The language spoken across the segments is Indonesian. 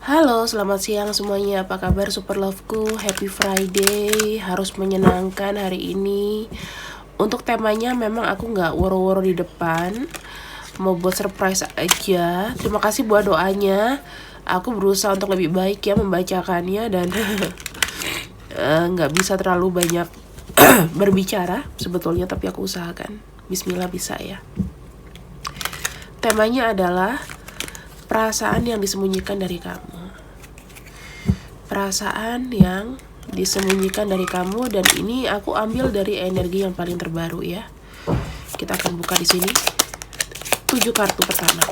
Halo, selamat siang semuanya. Apa kabar Super Loveku? Happy Friday. Harus menyenangkan hari ini. Untuk temanya memang aku nggak woro-woro di depan. Mau buat surprise aja. Terima kasih buat doanya. Aku berusaha untuk lebih baik ya membacakannya dan nggak bisa terlalu banyak berbicara sebetulnya, tapi aku usahakan. Bismillah bisa ya. Temanya adalah perasaan yang disembunyikan dari kamu. Perasaan yang disembunyikan dari kamu, dan ini aku ambil dari energi yang paling terbaru ya. Kita akan buka di sini 7 kartu pertama.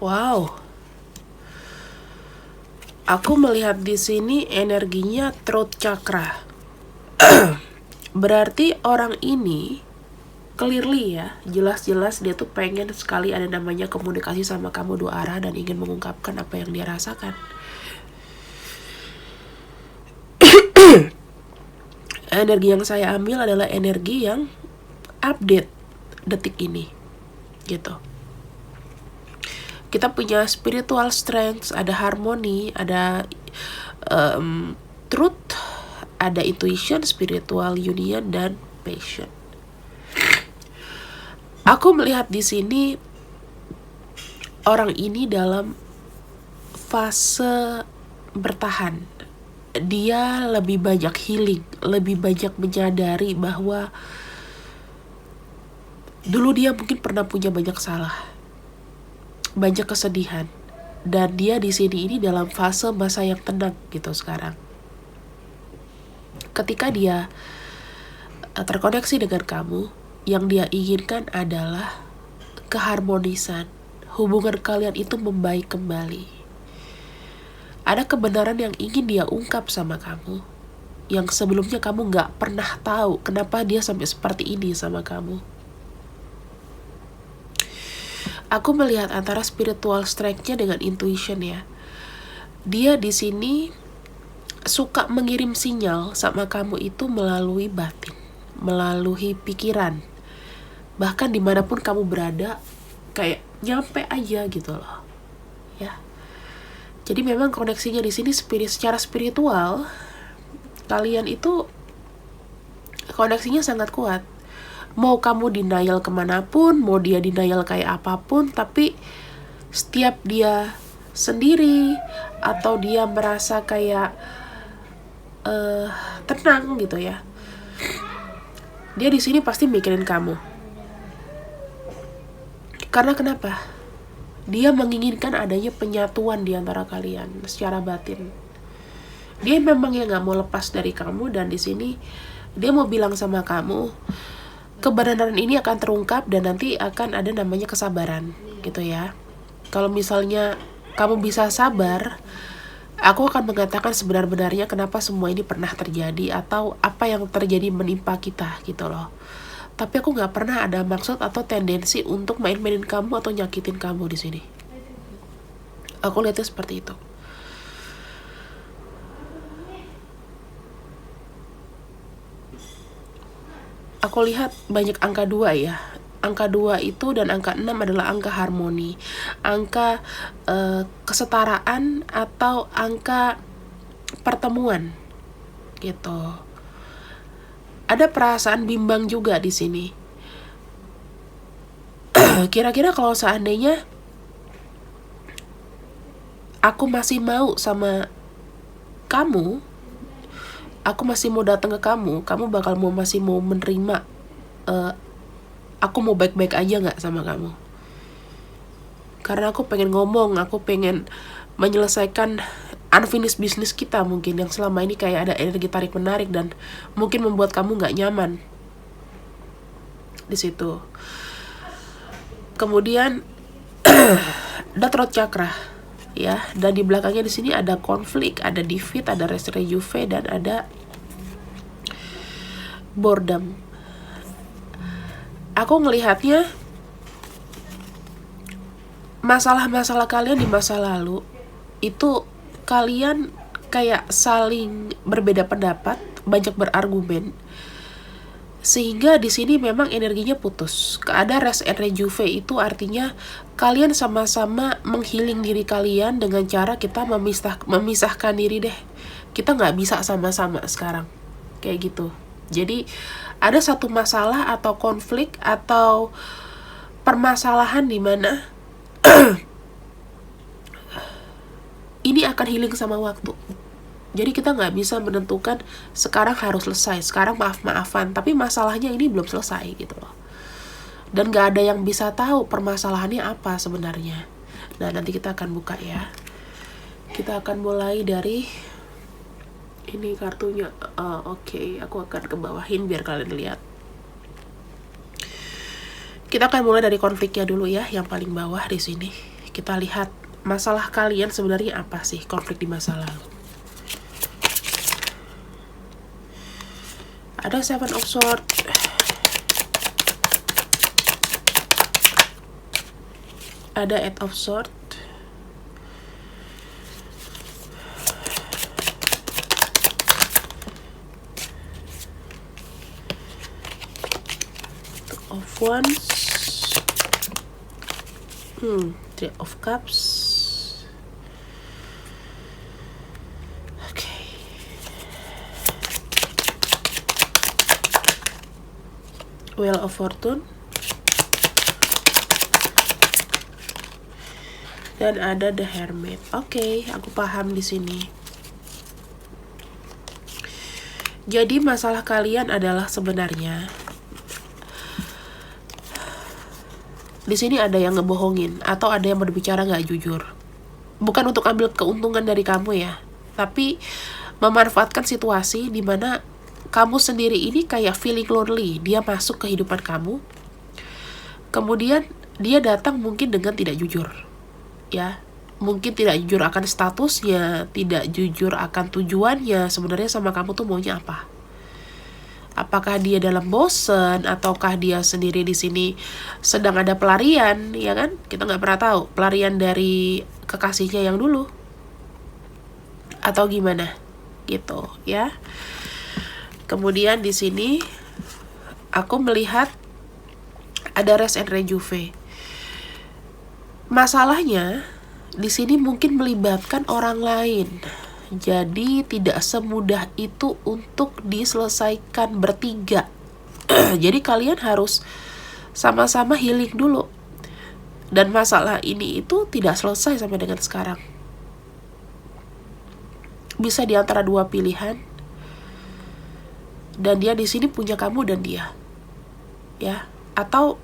Wow, aku melihat di sini energinya throat chakra. Berarti orang ini clearly ya, jelas-jelas dia tuh pengen sekali ada namanya komunikasi sama kamu dua arah dan ingin mengungkapkan apa yang dia rasakan. Energi yang saya ambil adalah energi yang update detik ini, gitu. Kita punya spiritual strength, ada harmoni, ada truth, ada intuition, spiritual union, dan passion. Aku melihat di sini orang ini dalam fase bertahan. Dia lebih banyak healing, lebih banyak menyadari bahwa dulu dia mungkin pernah punya banyak salah, banyak kesedihan, dan dia di sini ini dalam fase masa yang tenang gitu sekarang. Ketika dia terkoneksi dengan kamu, yang dia inginkan adalah keharmonisan, hubungan kalian itu membaik kembali. Ada kebenaran yang ingin dia ungkap sama kamu, yang sebelumnya kamu gak pernah tahu kenapa dia sampai seperti ini sama kamu. Aku melihat antara spiritual strength-nya dengan intuition ya. Dia di sini suka mengirim sinyal sama kamu itu melalui batin, melalui pikiran. Bahkan dimanapun kamu berada, kayak nyampe aja gitu loh. Ya. Jadi memang koneksinya di sini secara spiritual, kalian itu koneksinya sangat kuat. Mau kamu denial kemanapun, mau dia denial kayak apapun, tapi setiap dia sendiri atau dia merasa kayak tenang gitu ya, dia di sini pasti mikirin kamu. Karena kenapa? Dia menginginkan adanya penyatuan di antara kalian secara batin. Dia memang yang nggak mau lepas dari kamu, dan di sini dia mau bilang sama kamu, kebenaran ini akan terungkap dan nanti akan ada namanya kesabaran gitu ya. Kalau misalnya kamu bisa sabar, aku akan mengatakan sebenar-benarnya kenapa semua ini pernah terjadi atau apa yang terjadi menimpa kita gitu loh. Tapi aku gak pernah ada maksud atau tendensi untuk main-mainin kamu atau nyakitin kamu di sini. Aku lihatnya seperti itu. Aku lihat banyak angka 2 ya. Angka 2 itu dan angka 6 adalah angka harmoni, angka kesetaraan atau angka pertemuan gitu. Ada perasaan bimbang juga di sini. Kira-kira kalau seandainya aku masih mau sama kamu, aku masih mau datang ke kamu, kamu bakal masih mau menerima aku mau baik-baik aja nggak sama kamu? karena aku pengen ngomong, aku pengen menyelesaikan unfinished business kita mungkin yang selama ini kayak ada energi tarik menarik dan mungkin membuat kamu nggak nyaman di situ. Kemudian ada throat chakra ya, dan di belakangnya di sini ada konflik, ada defeat, ada rest rejuve, dan ada boredom. Aku ngelihatnya masalah-masalah kalian di masa lalu itu kalian kayak saling berbeda pendapat, banyak berargumen, sehingga di sini memang energinya putus. Ada rest and rejuve itu artinya kalian sama-sama menghealing diri kalian dengan cara kita memisahkan diri deh. Kita nggak bisa sama-sama sekarang, kayak gitu. Jadi ada satu masalah atau konflik atau permasalahan di mana ini akan healing sama waktu. Jadi kita nggak bisa menentukan sekarang harus selesai, sekarang maaf-maafan, tapi masalahnya ini belum selesai gitu loh. Dan nggak ada yang bisa tahu permasalahannya apa sebenarnya. Nah, nanti kita akan buka ya. Kita akan mulai dari ini kartunya. Oke, aku akan kebawahin biar kalian lihat. Kita akan mulai dari konfliknya dulu ya, yang paling bawah di sini. Kita lihat masalah kalian sebenarnya apa sih, konflik di masa lalu. Ada Seven of Swords. Ada Eight of Swords. Two of Wands. Three of Cups. Okay. Wheel of Fortune. Dan ada The Hermit. Oke, aku paham di sini. Jadi masalah kalian adalah sebenarnya di sini ada yang ngebohongin atau ada yang berbicara nggak jujur. Bukan untuk ambil keuntungan dari kamu ya, tapi memanfaatkan situasi di mana kamu sendiri ini kayak feeling lonely. Dia masuk ke kehidupan kamu, kemudian dia datang mungkin dengan tidak jujur, ya. Mungkin tidak jujur akan statusnya, tidak jujur akan tujuannya. Sebenarnya sama kamu tuh maunya apa? Apakah dia dalam bosen, ataukah dia sendiri di sini sedang ada pelarian, ya kan? Kita nggak pernah tahu pelarian dari kekasihnya yang dulu, atau gimana, gitu, ya. Kemudian di sini aku melihat ada rest and rejuve. Masalahnya di sini mungkin melibatkan orang lain. Jadi tidak semudah itu untuk diselesaikan bertiga. Jadi kalian harus sama-sama healing dulu. Dan masalah ini itu tidak selesai sampai dengan sekarang. Bisa di antara dua pilihan. Dan dia di sini punya kamu dan dia. Ya, atau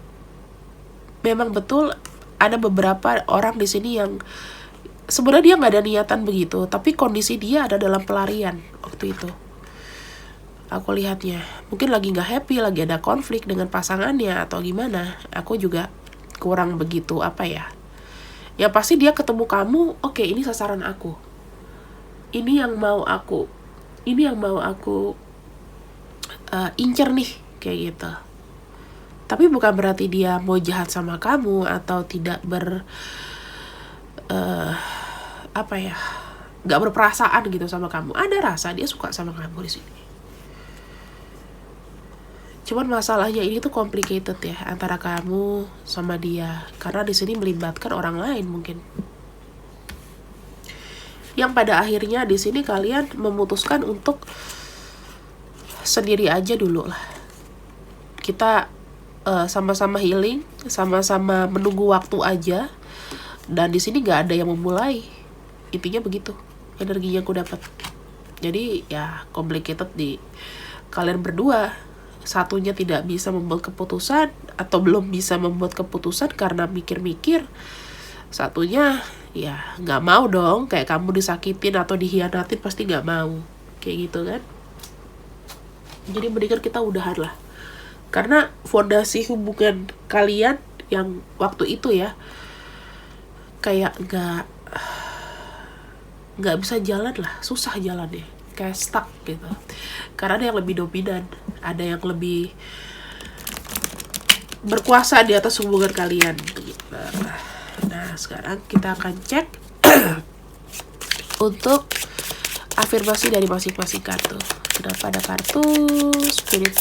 memang betul ada beberapa orang di sini yang sebenarnya dia nggak ada niatan begitu, tapi kondisi dia ada dalam pelarian waktu itu. Aku lihatnya, mungkin lagi nggak happy, lagi ada konflik dengan pasangannya atau gimana. Aku juga kurang begitu apa ya. Ya pasti dia ketemu kamu, oke, ini sasaran aku. Ini yang mau aku incer nih, kayak gitu. Tapi bukan berarti dia mau jahat sama kamu atau tidak nggak berperasaan gitu sama kamu. Ada rasa dia suka sama kamu di sini. Cuman masalahnya ini tuh complicated ya antara kamu sama dia, karena di sini melibatkan orang lain mungkin. Yang pada akhirnya di sini kalian memutuskan untuk sendiri aja dulu lah. Kita sama-sama healing, sama-sama menunggu waktu aja. Dan di sini nggak ada yang memulai. Intinya begitu energinya aku dapat. Jadi ya complicated di kalian berdua. Satunya tidak bisa membuat keputusan atau belum bisa membuat keputusan karena mikir-mikir, Satunya ya nggak mau dong, kayak kamu disakitin atau dihianatin pasti nggak mau, kayak gitu kan. Jadi mendingan kita udahan lah, karena fondasi hubungan kalian yang waktu itu ya kayak nggak bisa jalan lah, susah jalannya, kayak stuck gitu, karena ada yang lebih dominan, ada yang lebih berkuasa di atas hubungan kalian gitu. Nah sekarang kita akan cek untuk afirmasi dari masing-masing kartu. Kenapa ada kartu spiritual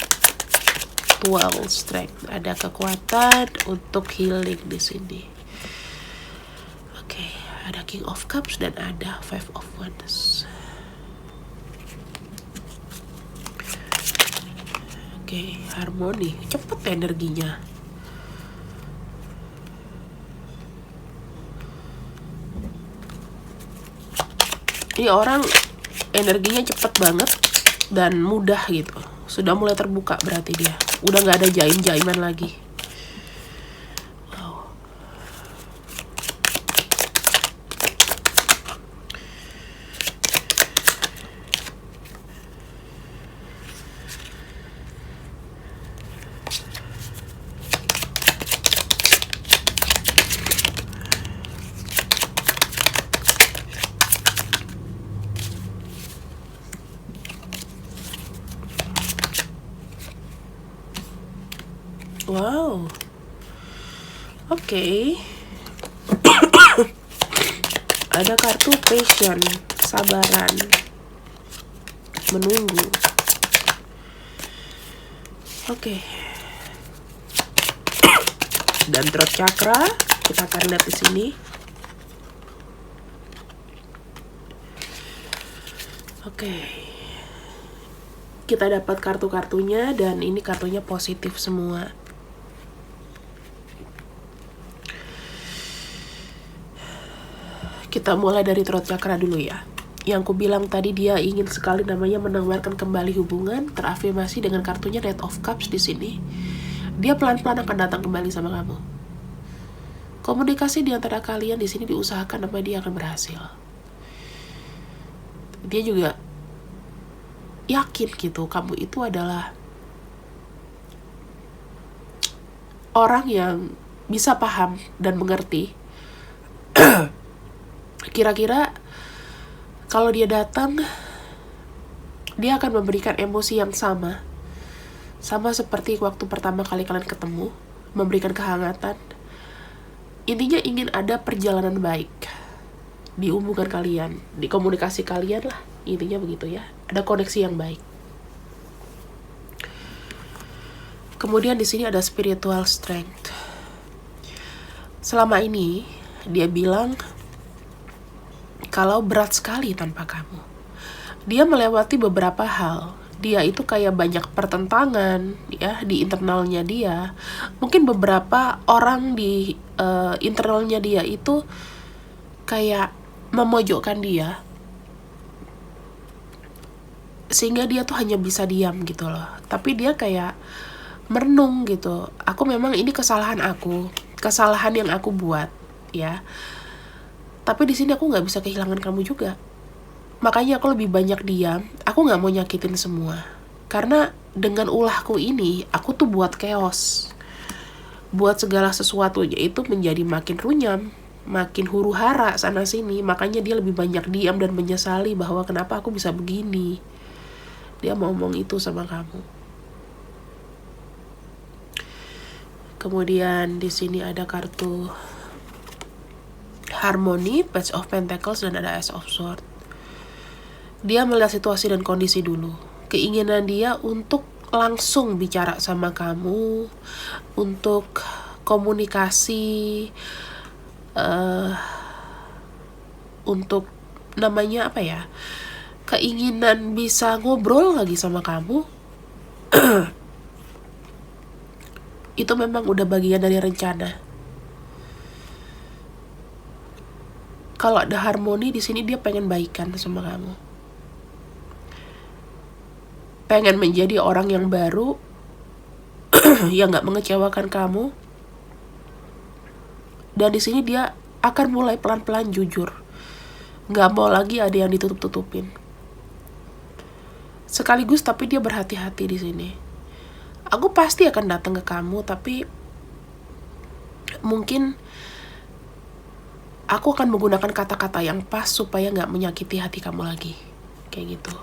strength, ada kekuatan untuk healing di sini. Oke, ada King of Cups dan ada Five of Wands. Oke, harmoni, cepet energinya. Ini orang energinya cepet banget dan mudah gitu. Sudah mulai terbuka berarti dia. Udah gak ada jaim-jaiman lagi. Wow. Wow. Oke. Ada kartu passion, sabaran, menunggu. Oke. Dan throat chakra kita akan lihat di sini. Oke. Kita dapat kartu-kartunya dan ini kartunya positif semua. Kita mulai dari throat chakra dulu ya. Yang ku bilang tadi, dia ingin sekali namanya menawarkan kembali hubungan, terafirmasi dengan kartunya Knight of Cups di sini. Dia pelan-pelan akan datang kembali sama kamu. Komunikasi di antara kalian di sini diusahakan apa dia akan berhasil. Dia juga yakin gitu, kamu itu adalah orang yang bisa paham dan mengerti. Kira-kira kalau dia datang, dia akan memberikan emosi yang sama seperti waktu pertama kali kalian ketemu, memberikan kehangatan. Intinya ingin ada perjalanan baik di hubungan kalian, di komunikasi kalian lah, intinya begitu ya, ada koneksi yang baik. Kemudian di sini ada spiritual strength. Selama ini dia bilang kalau berat sekali tanpa kamu. Dia melewati beberapa hal. Dia itu kayak banyak pertentangan ya di internalnya dia. Mungkin beberapa orang di internalnya dia itu kayak memojokkan dia, sehingga dia tuh hanya bisa diam gitu loh. Tapi dia kayak merenung gitu. Aku memang ini kesalahan aku, kesalahan yang aku buat ya. Tapi di sini aku nggak bisa kehilangan kamu juga. Makanya aku lebih banyak diam. Aku nggak mau nyakitin semua. Karena dengan ulahku ini, aku tuh buat chaos. Buat segala sesuatunya itu menjadi makin runyam, makin huru hara sana sini. Makanya dia lebih banyak diam dan menyesali bahwa kenapa aku bisa begini. Dia mau ngomong itu sama kamu. Kemudian di sini ada kartu harmoni, Page of Pentacles, dan ada Ace of Swords. Dia melihat situasi dan kondisi dulu. Keinginan dia untuk langsung bicara sama kamu, untuk komunikasi, untuk namanya apa ya, keinginan bisa ngobrol lagi sama kamu. Itu memang udah bagian dari rencana. Kalau ada harmoni di sini, dia pengen baikan sama kamu. Pengen menjadi orang yang baru, yang nggak mengecewakan kamu. Dan di sini dia akan mulai pelan-pelan jujur. Gak mau lagi ada yang ditutup-tutupin. Sekaligus tapi dia berhati-hati di sini. Aku pasti akan datang ke kamu, tapi mungkin aku akan menggunakan kata-kata yang pas supaya gak menyakiti hati kamu lagi. Kayak gitu.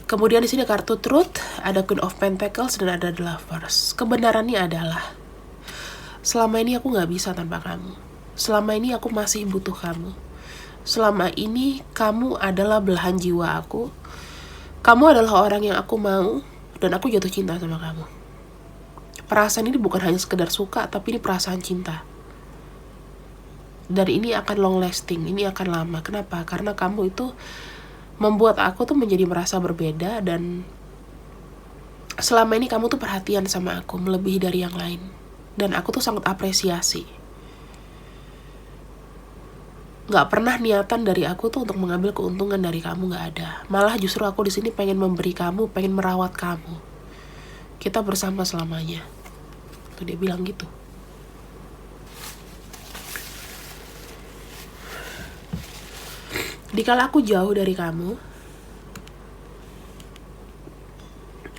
Kemudian di sini kartu Truth, ada Queen of Pentacles dan ada The Lovers. Kebenarannya adalah selama ini aku gak bisa tanpa kamu. Selama ini aku masih butuh kamu. Selama ini kamu adalah belahan jiwa aku. Kamu adalah orang yang aku mau, dan aku jatuh cinta sama kamu. Perasaan ini bukan hanya sekedar suka, tapi ini perasaan cinta. Dan ini akan long lasting, ini akan lama. Kenapa? Karena kamu itu membuat aku tuh menjadi merasa berbeda, dan selama ini kamu tuh perhatian sama aku, melebihi dari yang lain. Dan aku tuh sangat apresiasi. Gak pernah niatan dari aku tuh untuk mengambil keuntungan dari kamu, gak ada. Malah justru aku di sini pengen memberi kamu, pengen merawat kamu. Kita bersama selamanya. Tuh dia bilang gitu. Dikala aku jauh dari kamu,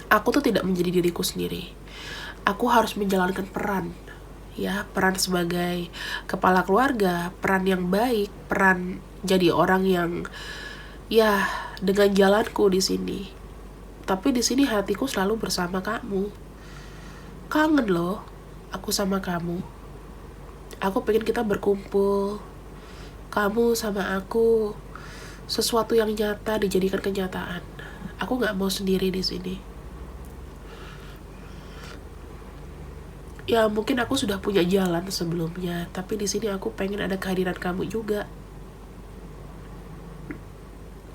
aku tuh tidak menjadi diriku sendiri. Aku harus menjalankan peran. Ya, peran sebagai kepala keluarga, peran yang baik, peran jadi orang yang ya dengan jalanku di sini. Tapi di sini hatiku selalu bersama kamu. Kangen loh aku sama kamu. Aku pengen kita berkumpul. Kamu sama aku, sesuatu yang nyata dijadikan kenyataan. Aku nggak mau sendiri di sini. Ya mungkin aku sudah punya jalan sebelumnya, tapi di sini aku pengen ada kehadiran kamu juga.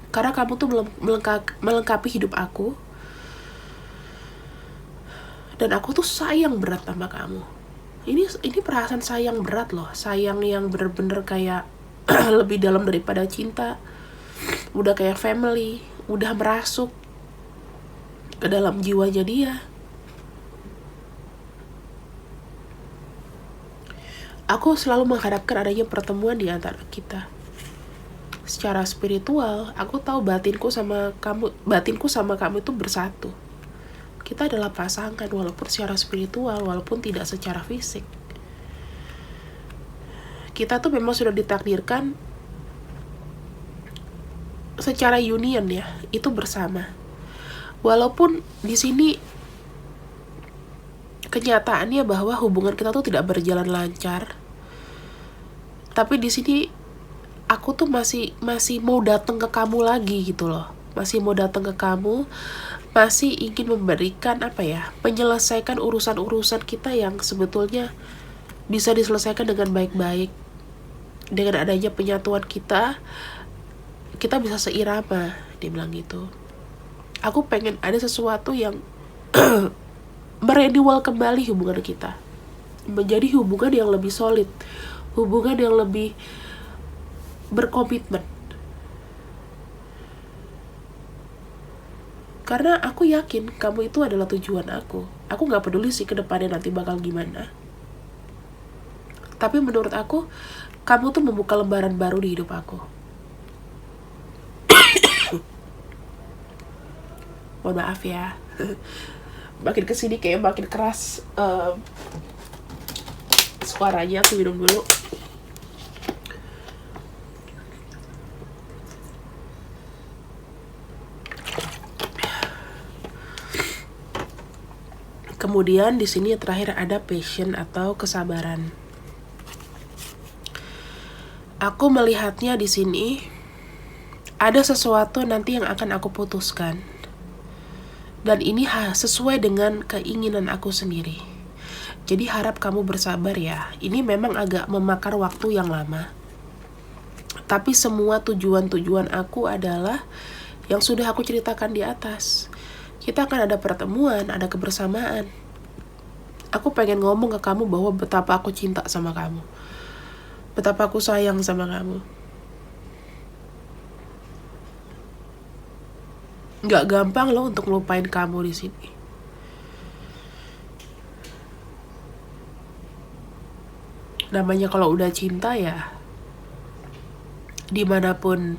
Karena kamu tuh melengkapi hidup aku. Dan aku tuh sayang berat sama kamu. Ini perasaan sayang berat loh. Sayang yang bener-bener kayak lebih dalam daripada cinta. Udah kayak family, udah merasuk ke dalam jiwanya dia. Aku selalu mengharapkan adanya pertemuan di antara kita. Secara spiritual, aku tahu batinku sama kamu itu bersatu. Kita adalah pasangan walaupun secara spiritual, walaupun tidak secara fisik. Kita tuh memang sudah ditakdirkan secara union ya, itu bersama. Walaupun di sini kenyataannya bahwa hubungan kita tuh tidak berjalan lancar. Tapi di sini aku tuh masih mau datang ke kamu lagi gitu loh. Masih mau datang ke kamu, masih ingin memberikan menyelesaikan urusan-urusan kita yang sebetulnya bisa diselesaikan dengan baik-baik. Dengan adanya penyatuan kita bisa seirama, dia bilang gitu. Aku pengen ada sesuatu yang merenewal kembali hubungan kita. Menjadi hubungan yang lebih solid. Hubungan yang lebih berkomitmen. Karena aku yakin kamu itu adalah tujuan aku. Aku gak peduli sih ke depannya nanti bakal gimana. Tapi menurut aku, kamu tuh membuka lembaran baru di hidup aku. Mohon maaf ya. Makin kesini kayak makin keras suaranya. Aku minum dulu. Kemudian di sini terakhir ada patience atau kesabaran. Aku melihatnya di sini ada sesuatu nanti yang akan aku putuskan. Dan ini sesuai dengan keinginan aku sendiri. Jadi harap kamu bersabar ya. Ini memang agak memakan waktu yang lama. Tapi semua tujuan-tujuan aku adalah yang sudah aku ceritakan di atas. Kita akan ada pertemuan, ada kebersamaan. Aku pengen ngomong ke kamu bahwa betapa aku cinta sama kamu. Betapa aku sayang sama kamu. Gak gampang loh untuk ngelupain kamu di sini. Namanya kalau udah cinta ya, dimanapun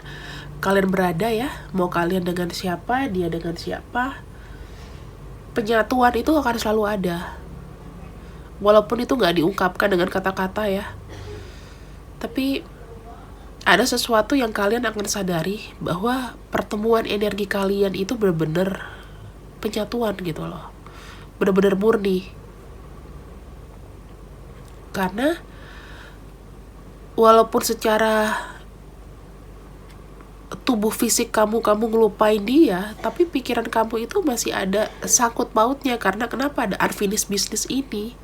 kalian berada ya, mau kalian dengan siapa, dia dengan siapa, penyatuan itu akan selalu ada. Walaupun itu gak diungkapkan dengan kata-kata ya, tapi ada sesuatu yang kalian akan sadari bahwa pertemuan energi kalian itu benar-benar penyatuan gitu loh, benar-benar murni. Karena walaupun secara tubuh fisik kamu ngelupain dia, tapi pikiran kamu itu masih ada sangkut pautnya. Karena kenapa? Ada unfinished business ini.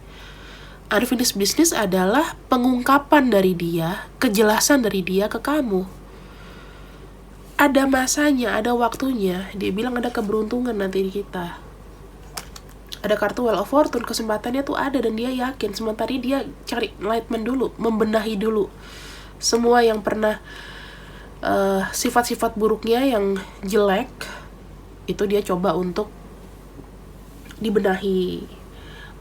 Unfinished business adalah pengungkapan dari dia, kejelasan dari dia ke kamu. Ada masanya, ada waktunya. Dia bilang ada keberuntungan nanti di kita. Ada kartu Wheel of Fortune, kesempatannya tuh ada dan dia yakin. Sementara dia cari enlightenment dulu, membenahi dulu semua yang pernah sifat-sifat buruknya yang jelek, itu dia coba untuk dibenahi,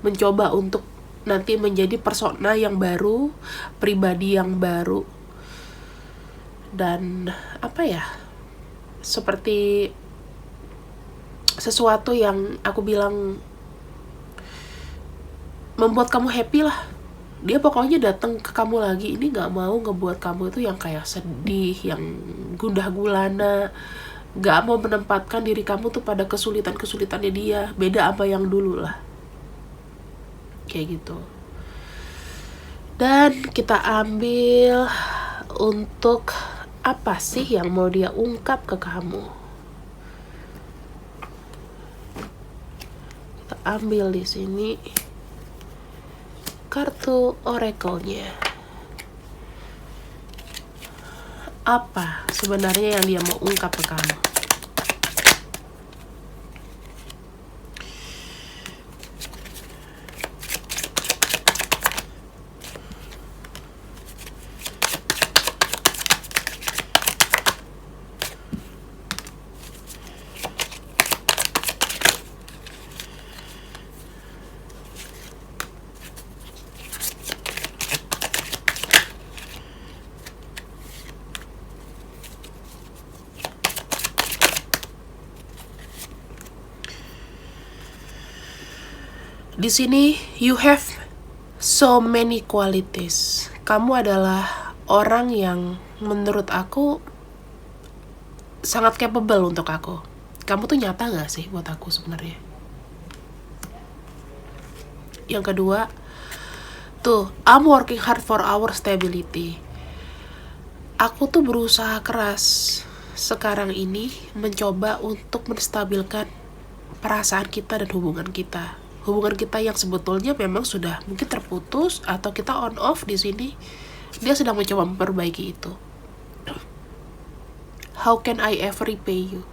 mencoba untuk nanti menjadi persona yang baru, pribadi yang baru. Dan apa ya, seperti sesuatu yang aku bilang membuat kamu happy lah. Dia pokoknya datang ke kamu lagi, ini gak mau ngebuat kamu itu yang kayak sedih, yang gundah gulana, gak mau menempatkan diri kamu tuh pada kesulitan-kesulitannya dia. Beda apa yang dulu lah, kayak gitu. Dan kita ambil untuk apa sih yang mau dia ungkap ke kamu. Kita ambil di sini kartu oracle-nya. Apa sebenarnya yang dia mau ungkap ke kamu? Di sini, you have so many qualities. Kamu adalah orang yang menurut aku sangat capable untuk aku. Kamu tuh nyata gak sih buat aku sebenarnya? Yang kedua, tuh, I'm working hard for our stability. Aku tuh berusaha keras sekarang ini mencoba untuk menstabilkan perasaan kita dan hubungan kita. Hubungan kita yang sebetulnya memang sudah mungkin terputus atau kita on off di sini. Dia sedang mencoba memperbaiki itu. How can I ever repay you?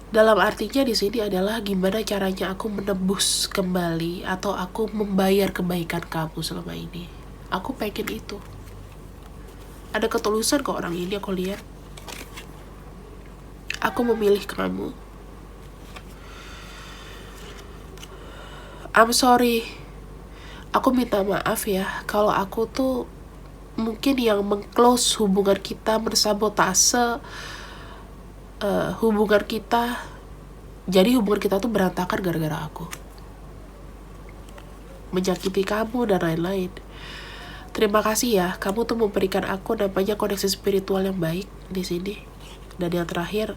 Dalam artinya di sini adalah gimana caranya aku menebus kembali atau aku membayar kebaikan kamu selama ini. Aku pengen itu. Ada ketulusan ke orang ini, aku lihat. Aku memilih kamu. I'm sorry. Aku minta maaf ya kalau aku tuh mungkin yang meng-close hubungan kita, mensabotase hubungan kita. Jadi hubungan kita tuh berantakan gara-gara aku menyakiti kamu dan lain-lain. Terima kasih ya, kamu tuh memberikan aku namanya koneksi spiritual yang baik di sini. Dan yang terakhir,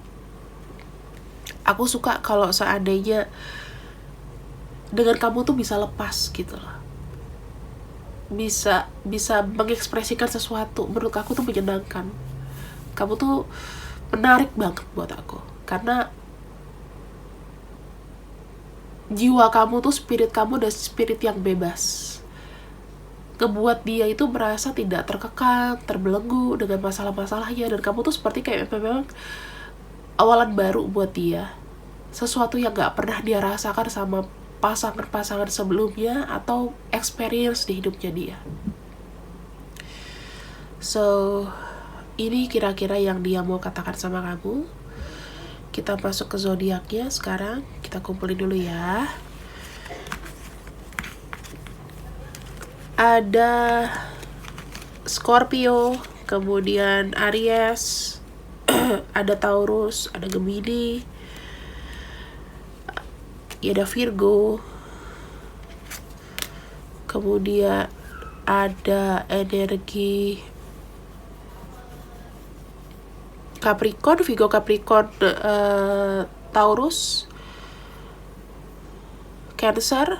aku suka kalau seandainya dengan kamu tuh bisa lepas gitu loh. Bisa mengekspresikan sesuatu. Menurut aku tuh menyenangkan. Kamu tuh menarik banget buat aku. Karena jiwa kamu tuh, spirit kamu dan spirit yang bebas. Kebuat dia itu merasa tidak terkekang, terbelenggu dengan masalah-masalahnya. Dan kamu tuh seperti kayak memang awalan baru buat dia. Sesuatu yang gak pernah dia rasakan sama pasangan-pasangan sebelumnya atau experience di hidupnya dia. So, ini kira-kira yang dia mau katakan sama kamu. Kita masuk ke zodiaknya sekarang. Kita kumpulin dulu ya. ada Scorpio, kemudian Aries, ada Taurus, ada Gemini, ya ada Virgo, kemudian ada energi Capricorn, Virgo, Capricorn, Taurus, Cancer,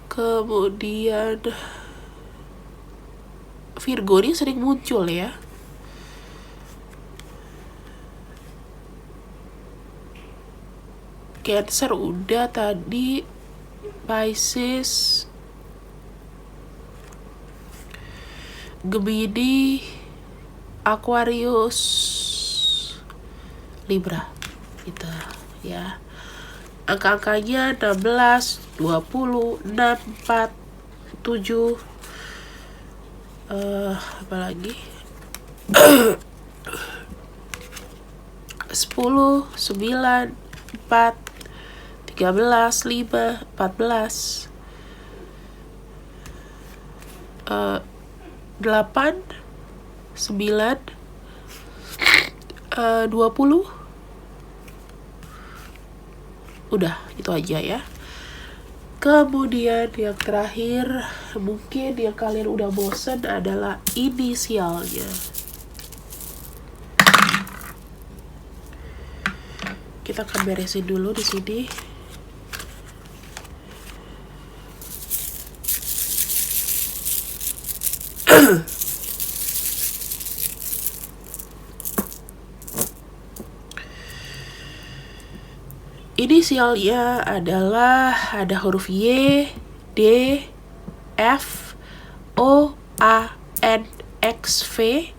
kemudian Virgo ini sering muncul ya. Cancer udah tadi, Pisces, Gemini, Aquarius, Libra gitu ya. Angka-angkanya 16, 20, 6, 4, 7, apalagi 10, 9, 4, 13, 5, 14, 8, 9, 20. Udah, itu aja ya. Kemudian yang terakhir, mungkin yang kalian udah bosen adalah inisialnya. Kita akan beresin dulu di sini. Inisialnya adalah ada huruf Y, D, F, O, A, N, X, V,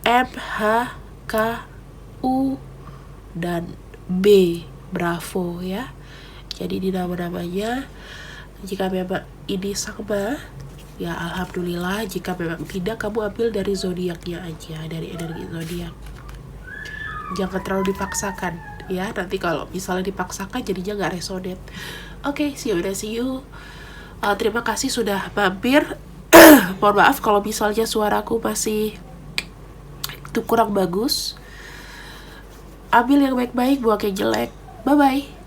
M, H, K, U, dan B. Bravo ya. Jadi di nama-namanya, jika memang ini sama, ya alhamdulillah. Jika memang tidak, kamu ambil dari zodiaknya aja, dari energi zodiak. Jangan terlalu dipaksakan ya, nanti kalau misalnya dipaksakan jadinya nggak resonate. Oke, see you. Terima kasih sudah mampir. Mohon maaf kalau misalnya suaraku masih itu kurang bagus. Ambil yang baik-baik, buang yang jelek. Bye bye.